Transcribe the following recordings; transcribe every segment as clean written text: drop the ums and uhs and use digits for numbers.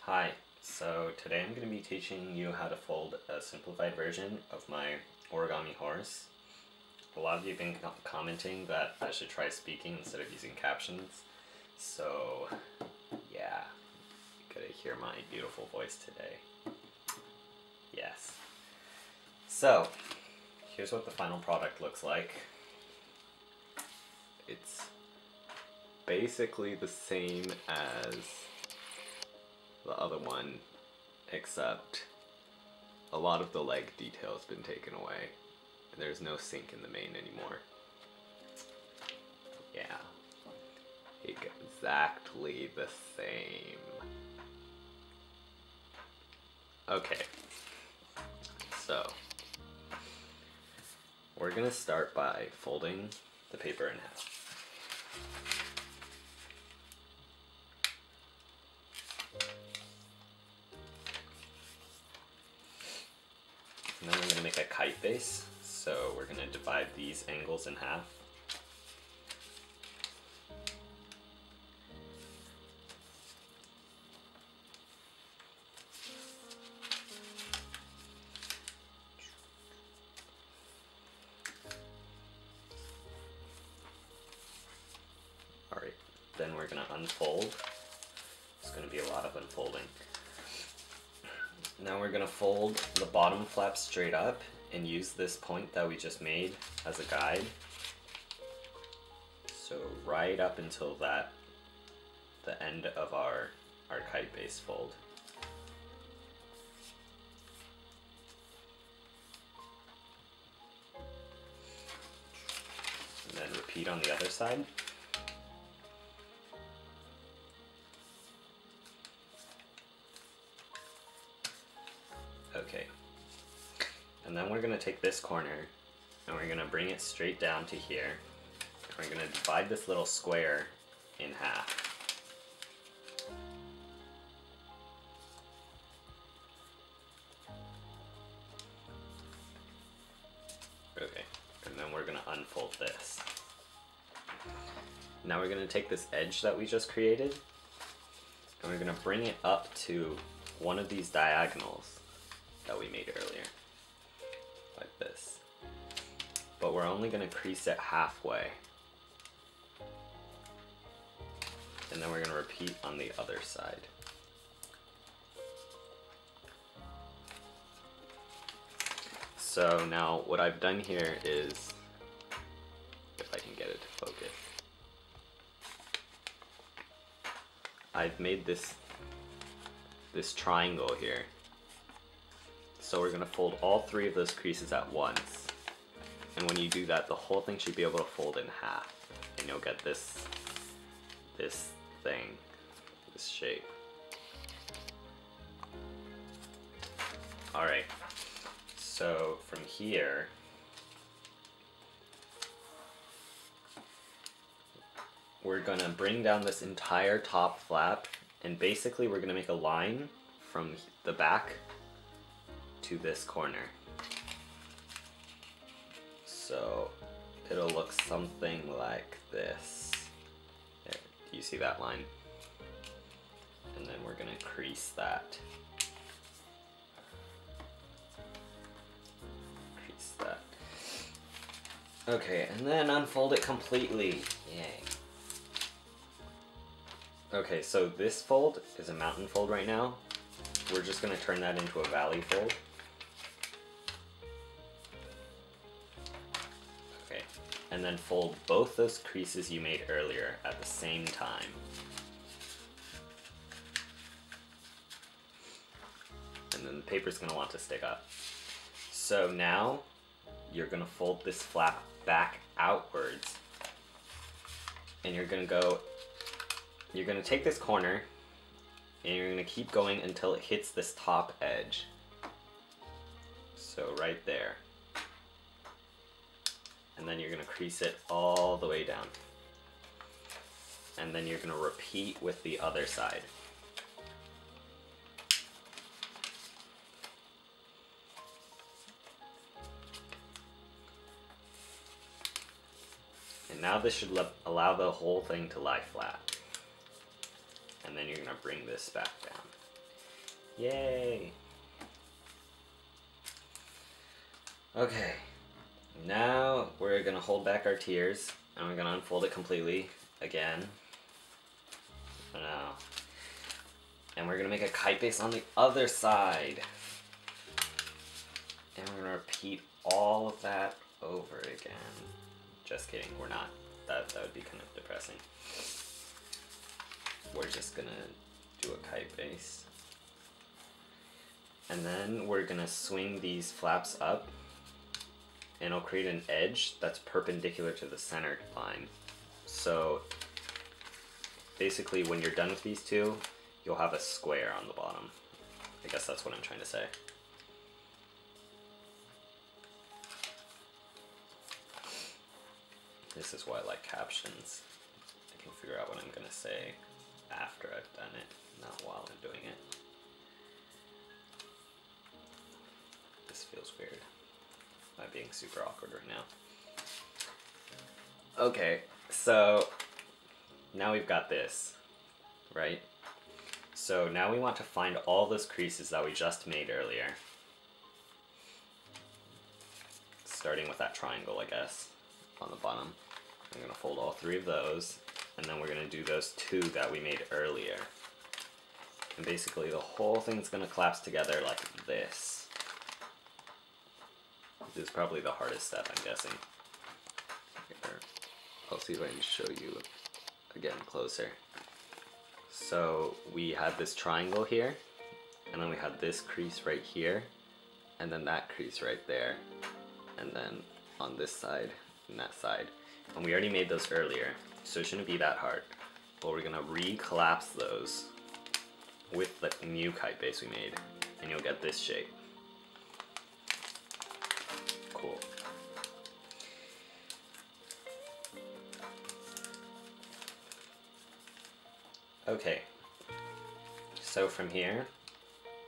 Hi, so today I'm going to be teaching you how to fold a simplified version of my origami horse. A lot of you have been commenting that I should try speaking instead of using captions, so yeah, you're going to hear my beautiful voice today. Yes. So, here's what the final product looks like. It's basically the same as the other one, except a lot of the leg detail has been taken away. There's no sink in the mane anymore. Yeah, exactly the same. Okay, so we're gonna start by folding the paper in half. And then we're going to make a kite base, so we're going to divide these angles in half. Alright, then we're going to unfold. It's going to be a lot of unfolding. Now we're going to fold the bottom flap straight up and use this point that we just made as a guide. So right up until the end of our kite base fold. And then repeat on the other side. Okay, and then we're going to take this corner and we're going to bring it straight down to here. We're going to divide this little square in half. Okay, and then we're going to unfold this. Now we're going to take this edge that we just created and we're going to bring it up to one of these diagonals that we made earlier, like this. But we're only going to crease it halfway. And then we're going to repeat on the other side. So now what I've done here is, if I can get it to focus, I've made this triangle here. So we're going to fold all three of those creases at once. And when you do that, the whole thing should be able to fold in half. And you'll get this thing, this shape. Alright, so from here, we're going to bring down this entire top flap, and basically we're going to make a line from the back to this corner. So it'll look something like this. There, do you see that line? And then we're gonna crease that. Crease that. Okay, and then unfold it completely. Yay. Okay, so this fold is a mountain fold right now. We're just gonna turn that into a valley fold. And then fold both those creases you made earlier at the same time. And then the paper's going to want to stick up. So now you're going to fold this flap back outwards. And you're going to take this corner and you're going to keep going until it hits this top edge. So right there. And then you're going to crease it all the way down. And then you're going to repeat with the other side. And now this should allow the whole thing to lie flat. And then you're going to bring this back down. Yay! Okay, now we're gonna hold back our tears and we're gonna unfold it completely again. Now, and we're gonna make a kite base on the other side. And we're gonna repeat all of that over again. Just kidding, we're not. That would be kind of depressing. We're just gonna do a kite base. And then we're gonna swing these flaps up and it'll create an edge that's perpendicular to the center line. So basically when you're done with these two, you'll have a square on the bottom. I guess that's what I'm trying to say. This is why I like captions. I can figure out what I'm gonna say after I've done it, not while I'm doing it. This feels weird. Am I being super awkward right now? Okay, so now we've got this, right? So now we want to find all those creases that we just made earlier. Starting with that triangle, I guess, on the bottom. I'm gonna fold all three of those, and then we're gonna do those two that we made earlier. And basically the whole thing's gonna collapse together like this. This is probably the hardest step, I'm guessing. Here, I'll see if I can show you again closer. So we had this triangle here, and then we had this crease right here, and then that crease right there, and then on this side and that side. And we already made those earlier, so it shouldn't be that hard. But we're gonna re-collapse those with the new kite base we made, and you'll get this shape. Cool. Okay, so from here,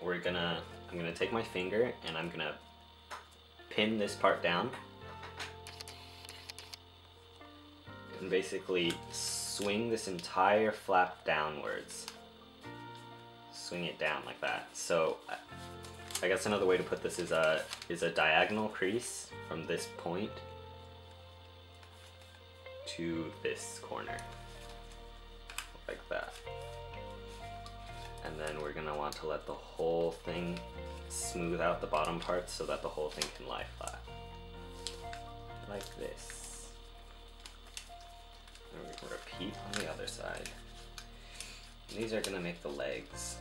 I'm gonna take my finger and I'm gonna pin this part down and basically swing this entire flap downwards. Swing it down like that. So I guess another way to put this is a diagonal crease from this point to this corner, like that. And then we're gonna want to let the whole thing smooth out the bottom part so that the whole thing can lie flat, like this. And we're gonna repeat on the other side. And these are gonna make the legs.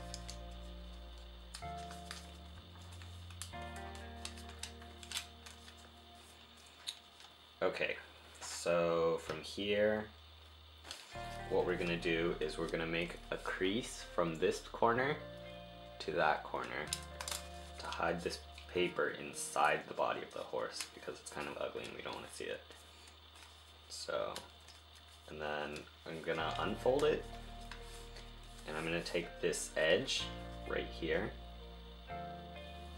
Okay, so from here, what we're gonna do is we're gonna make a crease from this corner to that corner to hide this paper inside the body of the horse because it's kind of ugly and we don't want to see it. So, and then I'm gonna unfold it and I'm gonna take this edge right here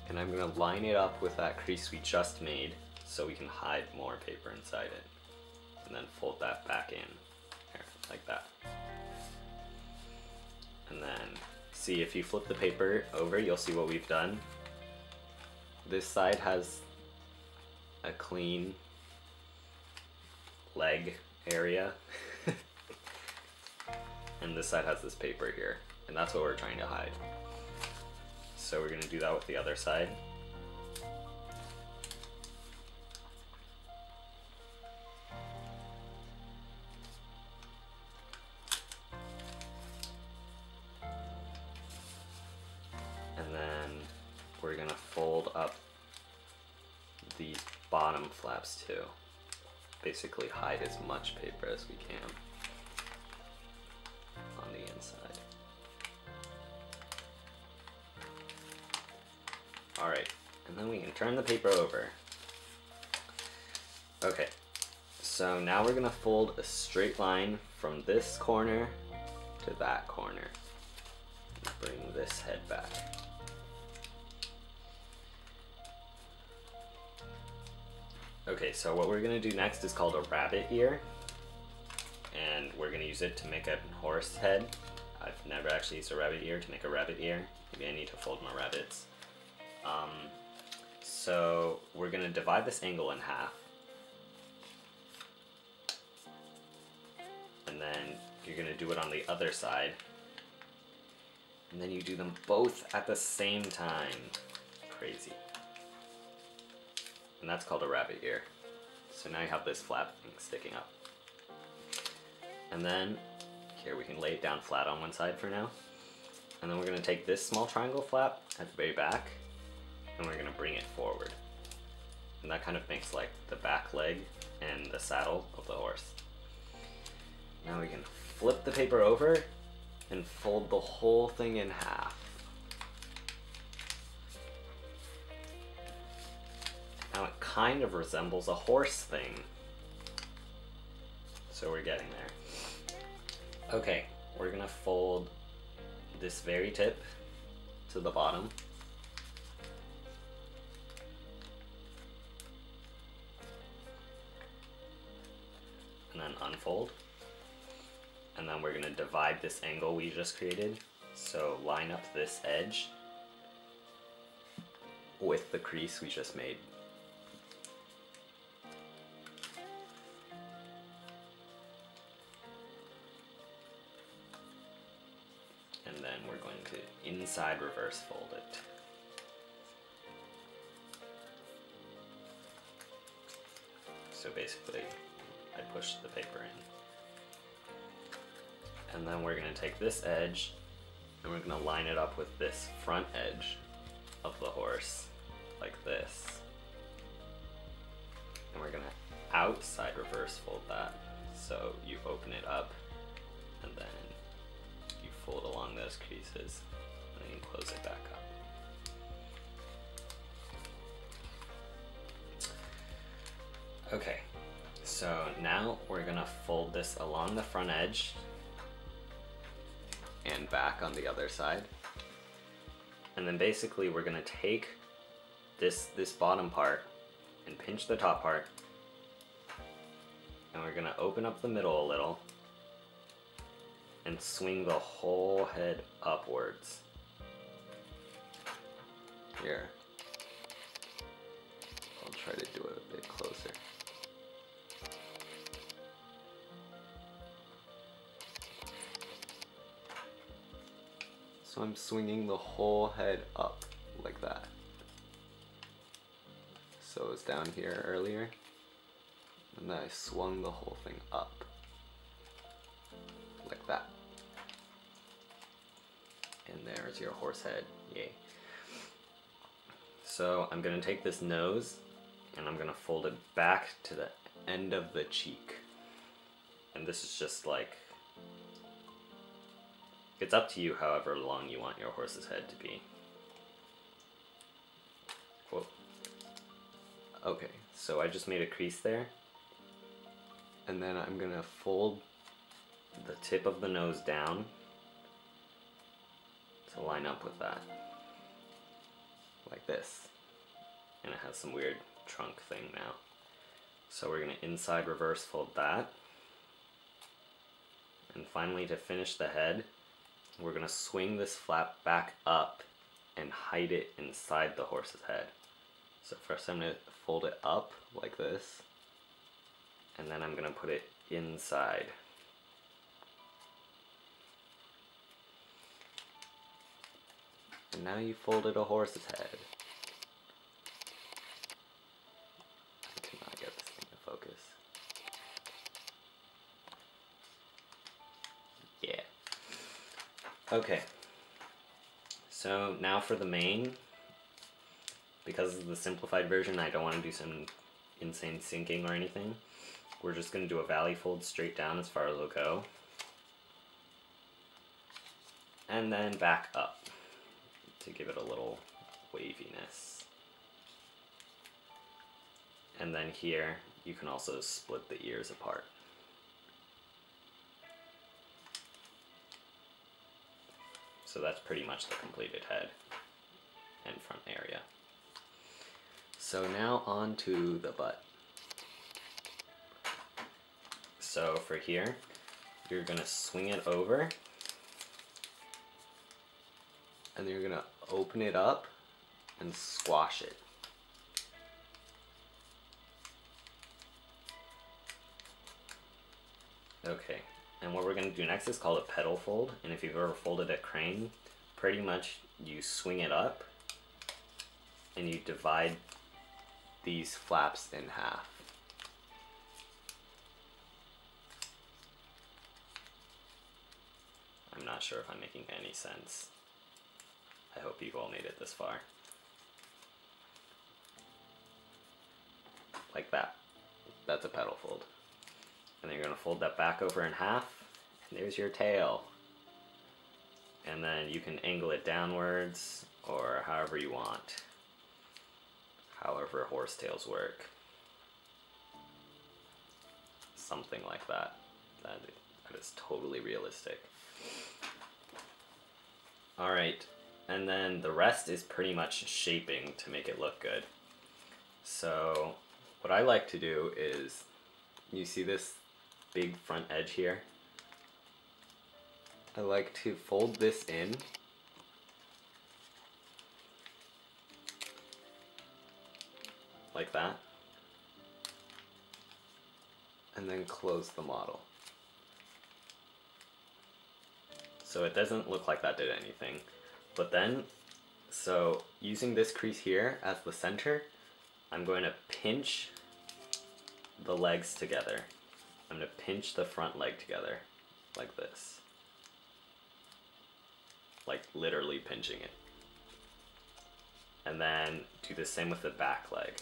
and I'm gonna line it up with that crease we just made so we can hide more paper inside it, and then fold that back in here, like that. And then see, if you flip the paper over, you'll see what we've done. This side has a clean leg area and this side has this paper here, and that's what we're trying to hide. So we're gonna do that with the other side. And then we're gonna fold up these bottom flaps too. Basically hide as much paper as we can on the inside. Alright, and then we can turn the paper over. Okay, so now we're gonna fold a straight line from this corner to that corner. Bring this head back. Okay, so what we're gonna do next is called a rabbit ear, and we're gonna use it to make a horse head. I've never actually used a rabbit ear to make a rabbit ear. Maybe I need to fold my rabbits. So we're going to divide this angle in half. And then you're going to do it on the other side. And then you do them both at the same time. Crazy. And that's called a rabbit ear. So now you have this flap thing sticking up. And then, here we can lay it down flat on one side for now. And then we're going to take this small triangle flap at the very back, and we're going to bring it forward. And that kind of makes like the back leg and the saddle of the horse. Now we can flip the paper over and fold the whole thing in half. Now it kind of resembles a horse thing. So we're getting there. Okay, we're gonna fold this very tip to the bottom. And then unfold. And then we're gonna divide this angle we just created. So line up this edge with the crease we just made. And then we're going to inside reverse fold it. So basically, I push the paper in. And then we're going to take this edge and we're going to line it up with this front edge of the horse, like this. And we're going to outside reverse fold that. So you open it up and then you fold along those creases and then you close it back up. Okay, so now we're going to fold this along the front edge and back on the other side. And then basically we're gonna take this bottom part and pinch the top part, and we're gonna open up the middle a little and swing the whole head upwards. Here, I'll try to do it a bit closer. So I'm swinging the whole head up like that. So it was down here earlier, and then I swung the whole thing up like that. And there's your horse head, yay. So I'm gonna take this nose and I'm gonna fold it back to the end of the cheek. And this is just like, it's up to you however long you want your horse's head to be. Whoa. Okay, so I just made a crease there. And then I'm gonna fold the tip of the nose down to line up with that. Like this. And it has some weird trunk thing now. So we're gonna inside reverse fold that. And finally, to finish the head, we're gonna swing this flap back up and hide it inside the horse's head. So first I'm gonna fold it up like this, and then I'm gonna put it inside. And now you folded a horse's head. I cannot get this thing to focus. Yeah. Okay, so now for the mane. Because of the simplified version, I don't want to do some insane sinking or anything. We're just going to do a valley fold straight down as far as it'll go. And then back up to give it a little waviness. And then here, you can also split the ears apart. So that's pretty much the completed head and front area. So now on to the butt. So for here, you're gonna swing it over and then you're gonna open it up and squash it. Okay, and what we're gonna do next is called a pedal fold, and if you've ever folded a crane, pretty much you swing it up and you divide these flaps in half. I'm not sure if I'm making any sense. I hope you've all made it this far. Like that. That's a pedal fold. And then you're going to fold that back over in half, and there's your tail. And then you can angle it downwards, or however you want. However horsetails work. Something like that. That is totally realistic. Alright, and then the rest is pretty much shaping to make it look good. So what I like to do is, you see this big front edge here? I like to fold this in like that, and then close the model. So it doesn't look like that did anything. But then, so using this crease here as the center, I'm going to pinch the legs together. I'm going to pinch the front leg together like this. Like literally pinching it. And then do the same with the back leg.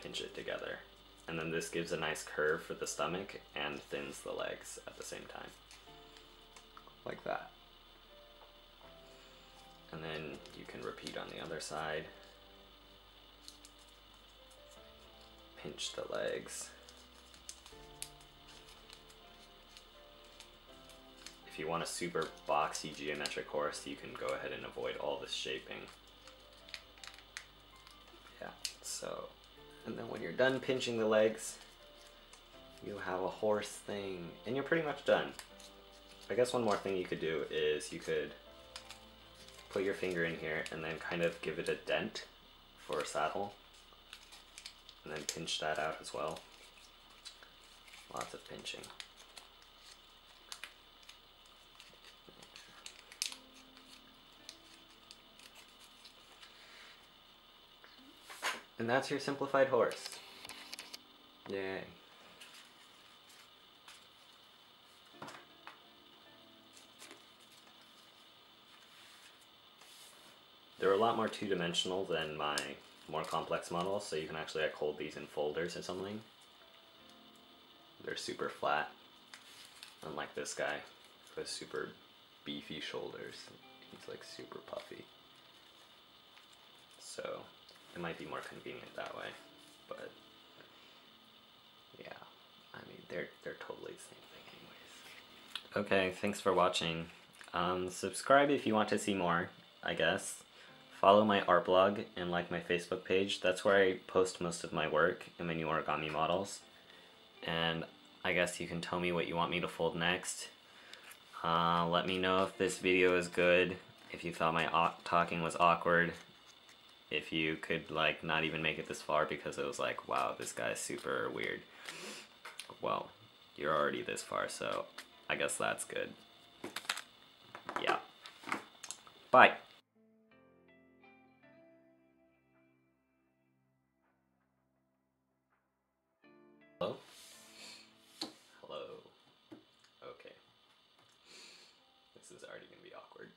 Pinch it together. And then this gives a nice curve for the stomach and thins the legs at the same time. Like that. And then you can repeat on the other side. Pinch the legs. If you want a super boxy geometric horse, you can go ahead and avoid all this shaping. Yeah, so, and then when you're done pinching the legs, you have a horse thing, and you're pretty much done. I guess one more thing you could do is you could put your finger in here and then kind of give it a dent for a saddle, and then pinch that out as well. Lots of pinching. And that's your simplified horse. Yay. They're a lot more two-dimensional than my more complex models, so you can actually like hold these in folders or something. They're super flat, unlike this guy who has super beefy shoulders. He's like super puffy. So it might be more convenient that way, but yeah, I mean they're totally the same thing anyways. Okay, thanks for watching. Subscribe if you want to see more, I guess. Follow my art blog and like my Facebook page. That's where I post most of my work and my new origami models. And I guess you can tell me what you want me to fold next. Let me know if this video is good, if you thought my talking was awkward, if you could like not even make it this far because it was like, wow, this guy is super weird. Well, you're already this far, so I guess that's good. Yeah. Bye. Hello? Hello. Okay. This is already gonna be awkward.